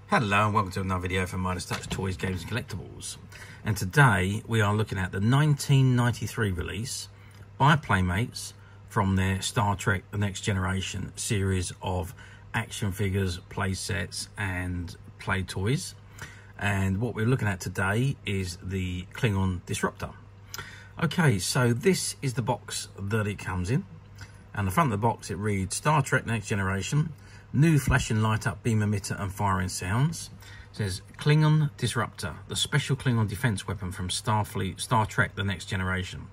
Hello and welcome to another video from Midas Touch Toys, Games and Collectibles. And today we are looking at the 1993 release by Playmates from their Star Trek The Next Generation series of action figures, play sets and play toys. And what we're looking at today is the Klingon Disruptor. Okay, so this is the box that it comes in. And the front of the box it reads Star Trek Next Generation, new flashing light-up beam emitter and firing sounds. It says Klingon Disruptor, the special Klingon defense weapon from Star Trek The Next Generation.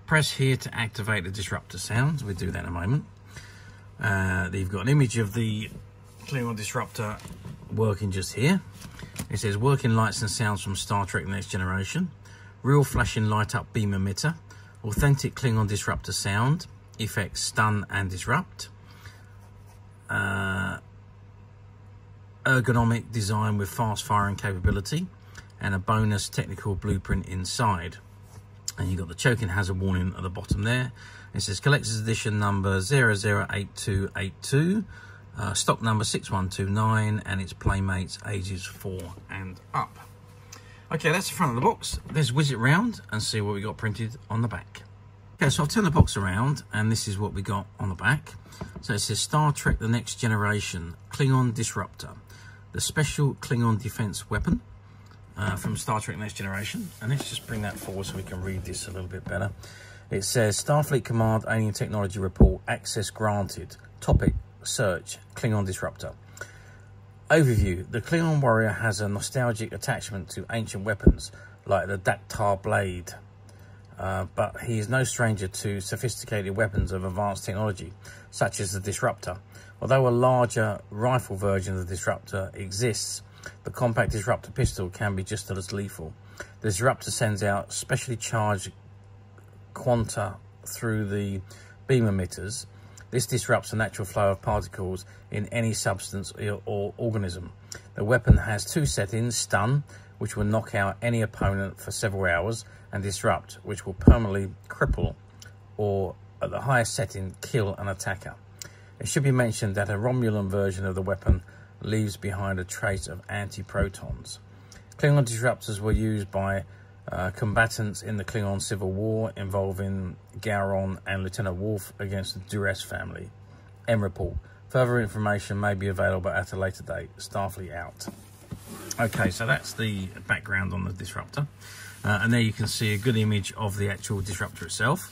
Press here to activate the disruptor sounds. We'll do that in a moment. They've got an image of the Klingon Disruptor working just here. It says working lights and sounds from Star Trek The Next Generation. Real flashing light-up beam emitter. Authentic Klingon Disruptor sound. Effects stun and disrupt. Ergonomic design with fast firing capability and a bonus technical blueprint inside. And you've got the choking hazard warning at the bottom there. It says collector's edition number 008282, stock number 6129, and it's Playmates ages 4 and up. Okay, that's the front of the box. Let's whiz it round and see what we got printed on the back. Okay, so I've turned the box around and this is what we got on the back. So it says Star Trek The Next Generation, Klingon Disruptor, the special Klingon defense weapon from Star Trek Next Generation. And let's just bring that forward so we can read this a little bit better. It says Starfleet Command Alien Technology Report, access granted. Topic, search, Klingon Disruptor. Overview, the Klingon warrior has a nostalgic attachment to ancient weapons like the Dactyl blade. But he is no stranger to sophisticated weapons of advanced technology, such as the Disruptor. Although a larger rifle version of the Disruptor exists, the compact Disruptor pistol can be just as lethal. The Disruptor sends out specially charged quanta through the beam emitters. This disrupts the natural flow of particles in any substance or organism. The weapon has two settings, stun, which will knock out any opponent for several hours, and disrupt, which will permanently cripple or, at the highest setting, kill an attacker. It should be mentioned that a Romulan version of the weapon leaves behind a trace of anti-protons. Klingon disruptors were used by combatants in the Klingon Civil War involving Gowron and Lieutenant Worf against the Duras family. End report. Further information may be available at a later date. Starfleet out. Okay, so that's the background on the Disruptor. And there you can see a good image of the actual Disruptor itself.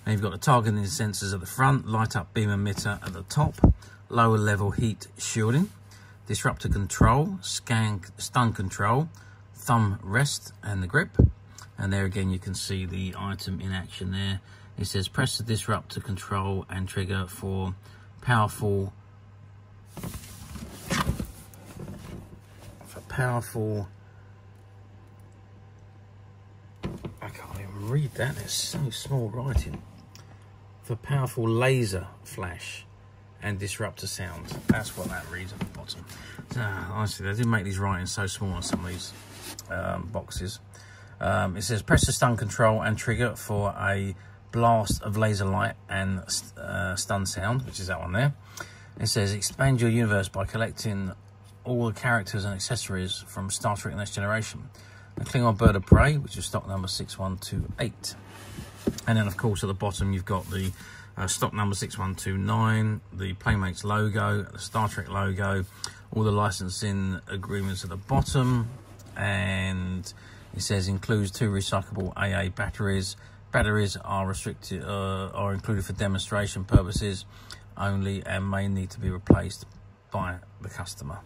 And you've got the targeting sensors at the front, light-up beam emitter at the top, lower level heat shielding, Disruptor control, stun control, thumb rest and the grip. And there again you can see the item in action there. It says press the Disruptor control and trigger for powerful I can't even read that, it's so small writing. For powerful laser flash and disruptor sound. That's what that reads at the bottom. Honestly, they did make these writings so small on some of these boxes. It says press the stun control and trigger for a blast of laser light and stun sound, which is that one there. It says expand your universe by collecting all the characters and accessories from Star Trek Next Generation. The Klingon Bird of Prey, which is stock number 6128. And then, of course, at the bottom, you've got the stock number 6129, the Playmates logo, the Star Trek logo, all the licensing agreements at the bottom. And it says includes 2 recyclable AA batteries. Batteries are restricted, are included for demonstration purposes only and may need to be replaced by the customer.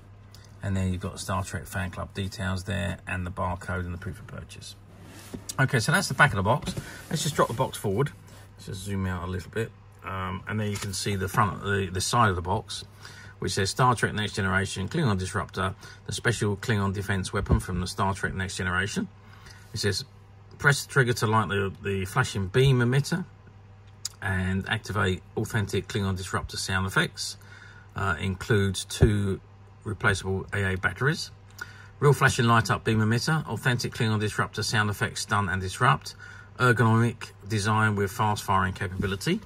And then you've got the Star Trek fan club details there and the barcode and the proof of purchase. Okay, so that's the back of the box. Let's just drop the box forward. Let's just zoom out a little bit. And then you can see the front, the side of the box, which says Star Trek Next Generation, Klingon Disruptor, the special Klingon defense weapon from the Star Trek Next Generation. It says press the trigger to light the flashing beam emitter and activate authentic Klingon Disruptor sound effects. Includes 2 replaceable AA batteries. Real flashing light-up beam emitter, authentic Klingon Disruptor sound effects stun and disrupt. Ergonomic design with fast firing capability.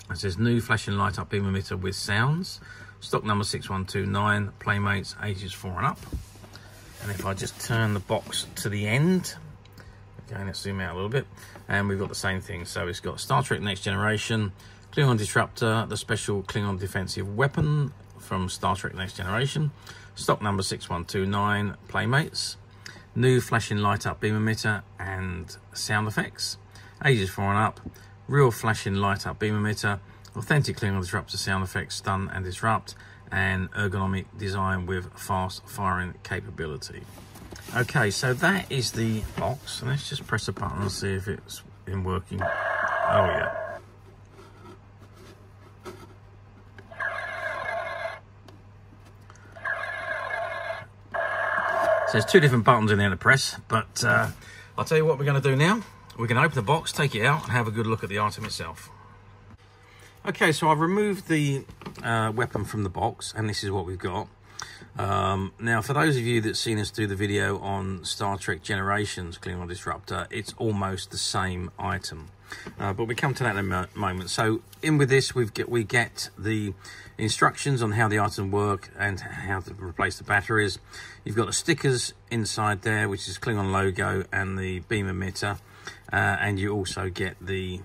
It says new flashing light-up beam emitter with sounds. stock number 6129, Playmates, ages 4 and up. And if I just turn the box to the end, okay, let's zoom out a little bit, and we've got the same thing. So it's got Star Trek Next Generation, Klingon Disruptor, the special Klingon defensive weapon from Star Trek Next Generation, stock number 6129, Playmates, new Flashing Light-Up Beam Emitter and sound effects, ages 4 and up, real Flashing Light-Up Beam Emitter, authentic Klingon Disruptor sound effects, stun and disrupt, and ergonomic design with fast firing capability. Okay, so that is the box. Let's just press a button and see if it's been working. Oh yeah. So there's 2 different buttons in there to press, but I'll tell you what we're going to do now. We're going to open the box, take it out, and have a good look at the item itself. Okay, so I've removed the weapon from the box, and this is what we've got. Now, for those of you that's seen us do the video on Star Trek Generations Klingon Disruptor, it's almost the same item. But we come to that in a moment. So in with this, we get the instructions on how the item work and how to replace the batteries. You've got the stickers inside there, which is Klingon logo and the beam emitter, and you also get the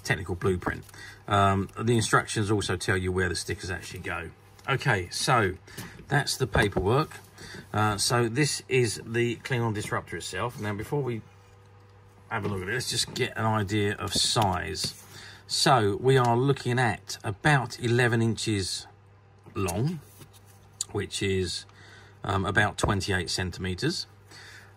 technical blueprint. The instructions also tell you where the stickers actually go. Okay, so that's the paperwork. So this is the Klingon Disruptor itself. Now, before we have a look at it, let's just get an idea of size. So we are looking at about 11 inches long, which is about 28 centimeters.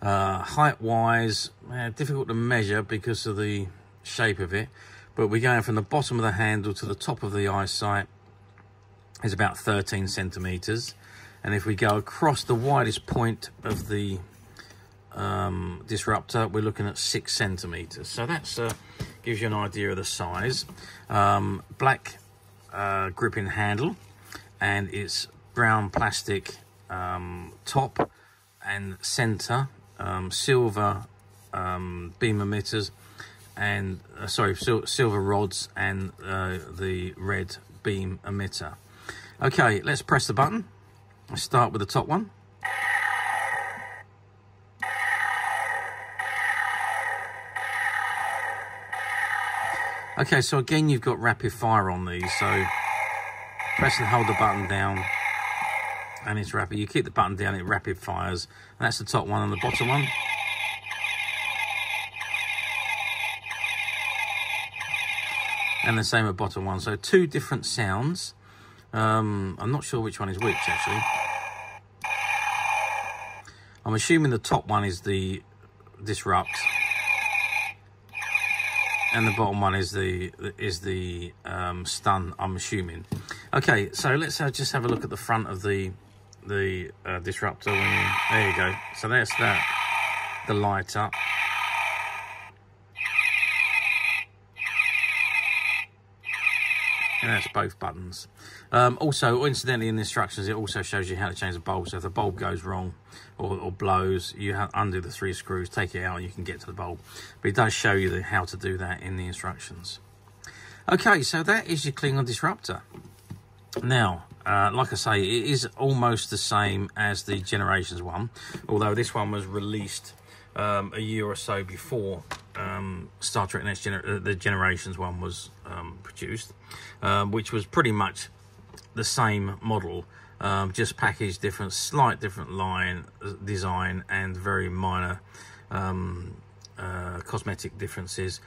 Height wise, difficult to measure because of the shape of it, but we're going from the bottom of the handle to the top of the eyesight is about 13 centimeters. And if we go across the widest point of the disruptor, we're looking at 6 centimeters. So that's gives you an idea of the size. Black gripping handle, and it's brown plastic top and center, silver beam emitters, and silver rods, and the red beam emitter. Okay, let's press the button. Let's start with the top one. Okay, so again, you've got rapid fire on these, so press and hold the button down, and it's rapid. You keep the button down, it rapid fires. And that's the top one, and the bottom one. And the same at bottom one. So 2 different sounds. I'm not sure which one is which, actually. I'm assuming the top one is the disrupt, and the bottom one is the stun, I'm assuming. Okay, so let's just have a look at the front of the disruptor. There you go. So there's that, the light up. And that's both buttons. Also, incidentally, in the instructions, it also shows you how to change the bulb. So if the bulb goes wrong or blows, you undo the 3 screws, take it out, and you can get to the bulb. But it does show you how to do that in the instructions. Okay, so that is your Klingon Disruptor. Now, like I say, it is almost the same as the Generations one, although this one was released a year or so before Star Trek Next the Generations one was produced, which was pretty much the same model, just packaged different, slight different line design, and very minor cosmetic differences,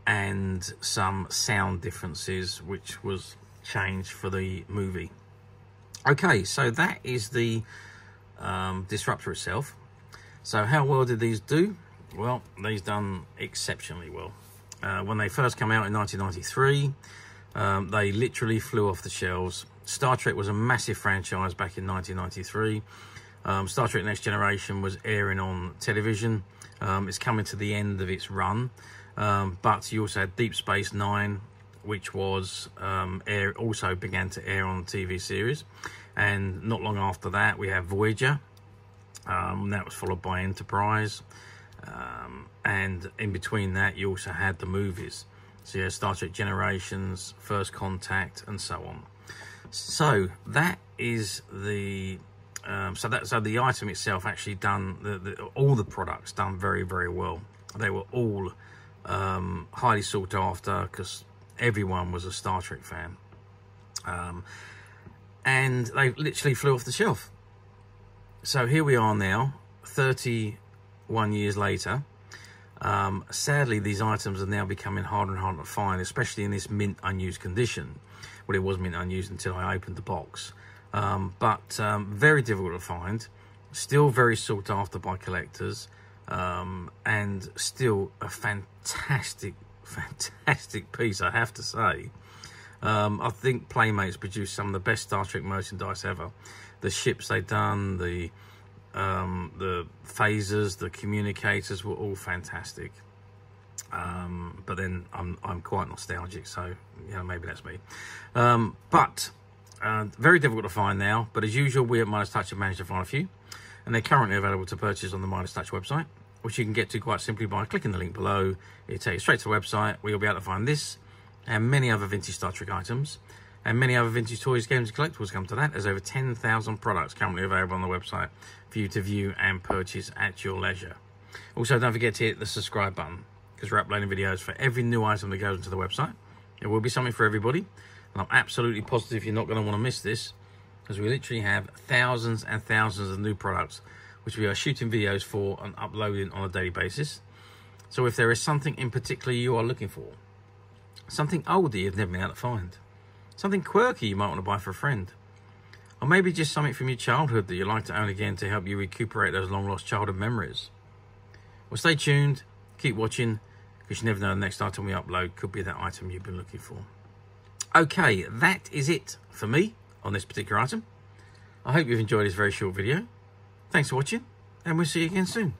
and some sound differences, which was changed for the movie. Okay, so that is the Disruptor itself. So how well did these do? Well, these done exceptionally well. When they first came out in 1993, they literally flew off the shelves. Star Trek was a massive franchise back in 1993. Star Trek Next Generation was airing on television. It's coming to the end of its run, but you also had Deep Space Nine, which was also began to air on TV series, and not long after that we have Voyager. That was followed by Enterprise, and in between that you also had the movies. So yeah, Star Trek Generations, First Contact, and so on. So that is the so the item itself actually done, all the products done very, very well. They were all highly sought after because everyone was a Star Trek fan, and they literally flew off the shelf. So here we are now, 31 years later. Sadly, these items are now becoming harder and harder to find, especially in this mint unused condition. Well, it was mint unused until I opened the box. But very difficult to find, still very sought after by collectors, and still a fantastic piece, I have to say. I think Playmates produced some of the best Star Trek merchandise ever. The ships they've done, the phasers, the communicators were all fantastic. But then I'm quite nostalgic, so you know, maybe that's me. Very difficult to find now, but as usual, we at Midas Touch have managed to find a few, and they're currently available to purchase on the Midas Touch website, which you can get to quite simply by clicking the link below. It'll take you straight to the website where you'll be able to find this and many other vintage Star Trek items, and many other vintage toys, games, and collectibles come to that. There's over 10,000 products currently available on the website for you to view and purchase at your leisure. Also, don't forget to hit the subscribe button, because we're uploading videos for every new item that goes into the website. There will be something for everybody, and I'm absolutely positive you're not going to want to miss this, because we literally have thousands and thousands of new products which we are shooting videos for and uploading on a daily basis. So if there is something in particular you are looking for, something old that you've never been able to find, something quirky you might want to buy for a friend, or maybe just something from your childhood that you'd like to own again to help you recuperate those long lost childhood memories, well, stay tuned, keep watching, because you never know, the next item we upload could be that item you've been looking for. Okay, that is it for me on this particular item. I hope you've enjoyed this very short video. Thanks for watching, and we'll see you again soon.